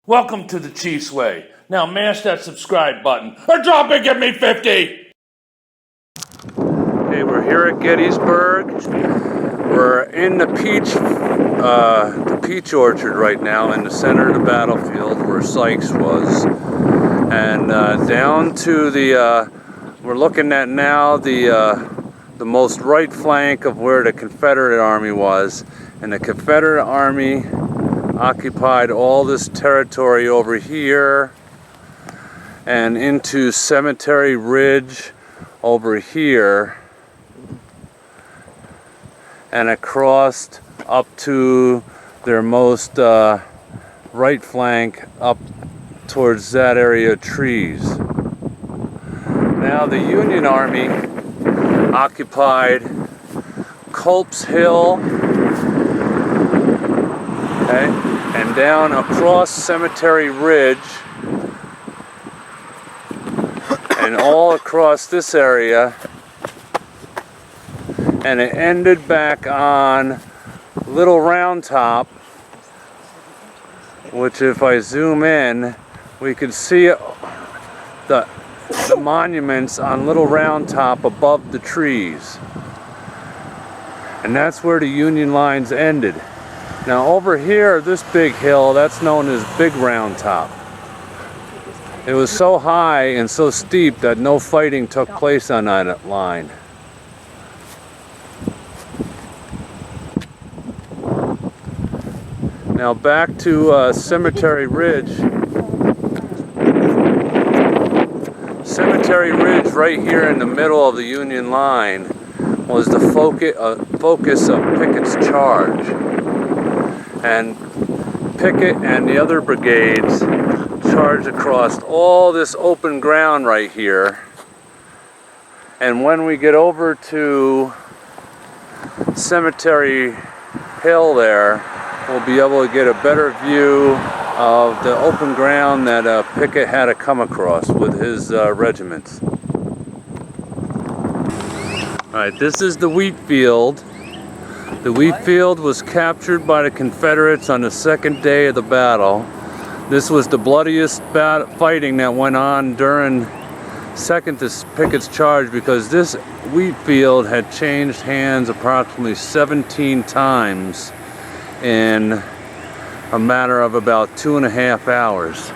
Welcome to the Chiefs Way. Now mash that subscribe button or drop and give me 50! Okay, we're here at Gettysburg. We're in the peach orchard right now in the center of the battlefield where Sykes was. And down to the, we're looking at now the most right flank of where the Confederate Army was. And the Confederate Army occupied all this territory over here and into Cemetery Ridge over here and across up to their most right flank up towards that area of trees. Now the Union Army occupied Culp's Hill, okay, and down across Cemetery Ridge and all across this area, and it ended back on Little Round Top, which if I zoom in we can see the monuments on Little Round Top above the trees, and that's where the Union lines ended. Now over here, this big hill, that's known as Big Round Top. It was so high and so steep that no fighting took place on that line. Now back to Cemetery Ridge. Cemetery Ridge right here in the middle of the Union line was the focus of Pickett's charge. And Pickett and the other brigades charged across all this open ground right here. And when we get over to Cemetery Hill there, we'll be able to get a better view of the open ground that Pickett had to come across with his regiments. Alright, this is the Wheatfield. The Wheatfield was captured by the Confederates on the second day of the battle. This was the bloodiest fighting that went on during second to Pickett's charge, because this Wheatfield had changed hands approximately 17 times in a matter of about 2.5 hours.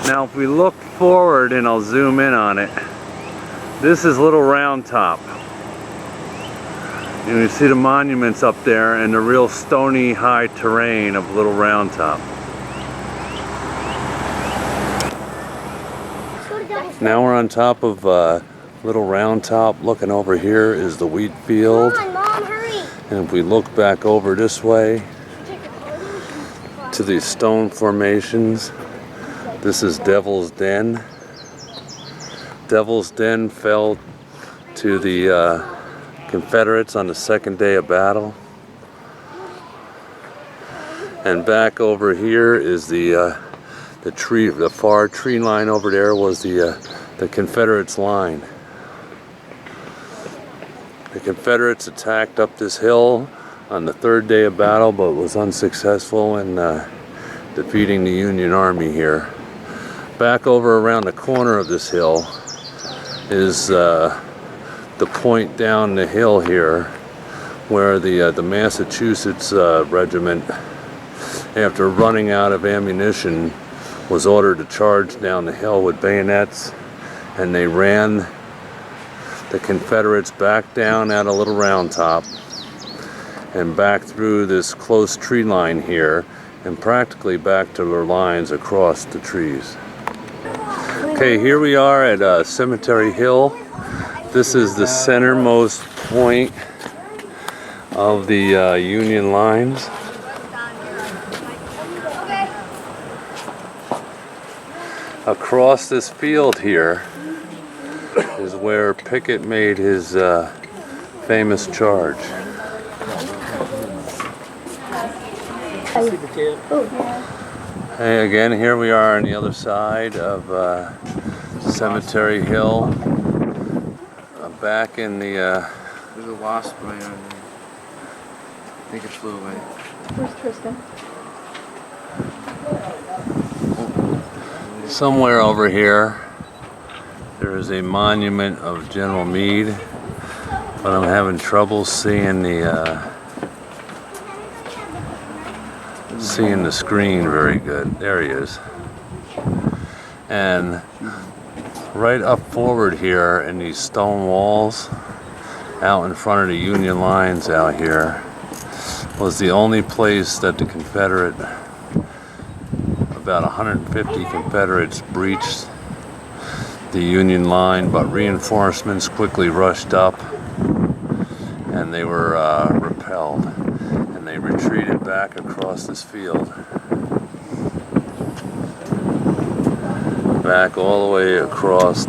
Now if we look forward, and I'll zoom in on it, this is Little Round Top. And you see the monuments up there and the real stony high terrain of Little Round Top. Now we're on top of Little Round Top. Looking over here is the Wheatfield. Come on, Mom, hurry. And if we look back over this way to these stone formations, this is Devil's Den. Devil's Den fell to the Confederates on the second day of battle. And back over here is the far tree line over there was the Confederates line. The Confederates attacked up this hill on the third day of battle, but was unsuccessful in defeating the Union Army here. Back over around the corner of this hill is the point down the hill here where the Massachusetts regiment, after running out of ammunition, was ordered to charge down the hill with bayonets, and they ran the Confederates back down at a Little Round Top and back through this close tree line here and practically back to their lines across the trees. Okay, here we are at Cemetery Hill. This is the centermost point of the Union lines. Across this field here is where Pickett made his famous charge. Hey, again, here we are on the other side of Cemetery Hill. Back in the There's a wasp right on there. I think it flew away. Where's Tristan? Oh. Somewhere over here, there is a monument of General Meade, but I'm having trouble seeing the screen very good. There he is. And right up forward here in these stone walls, out in front of the Union lines out here, was the only place that the Confederate, about 150 Confederates breached the Union line, but reinforcements quickly rushed up and they were repelled, and they retreated back across this field, back all the way across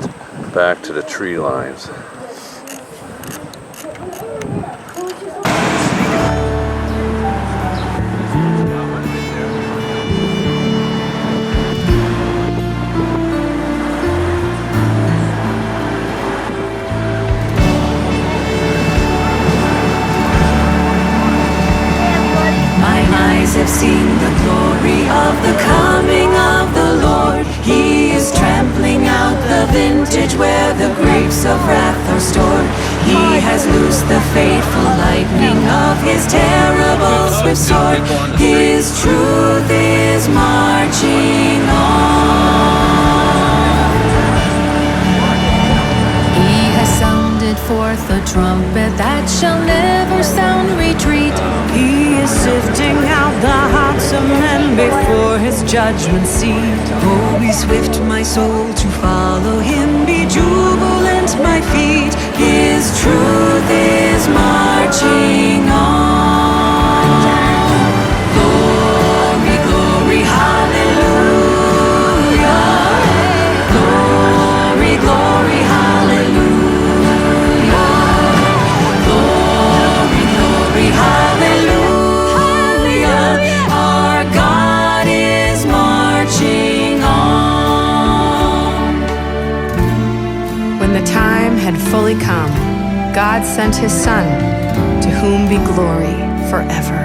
back to the tree lines. Have seen the glory of the coming of the Lord. He is trampling out the vintage where the grapes of wrath are stored. He has loosed the fateful lightning of his terrible swift sword. His truth is marching on. He has sounded forth a trumpet that shall never sound retreat. He is sifting out the hearts of men before his judgment seat. Oh, be swift, my soul, to follow him. Be jubilant, my feet. His truth is marching on. Glory, glory, hallelujah. Glory, glory, hallelujah. Glory, glory, hallelujah. Our God is marching on. When the time had fully come, God sent his Son, to whom be glory forever.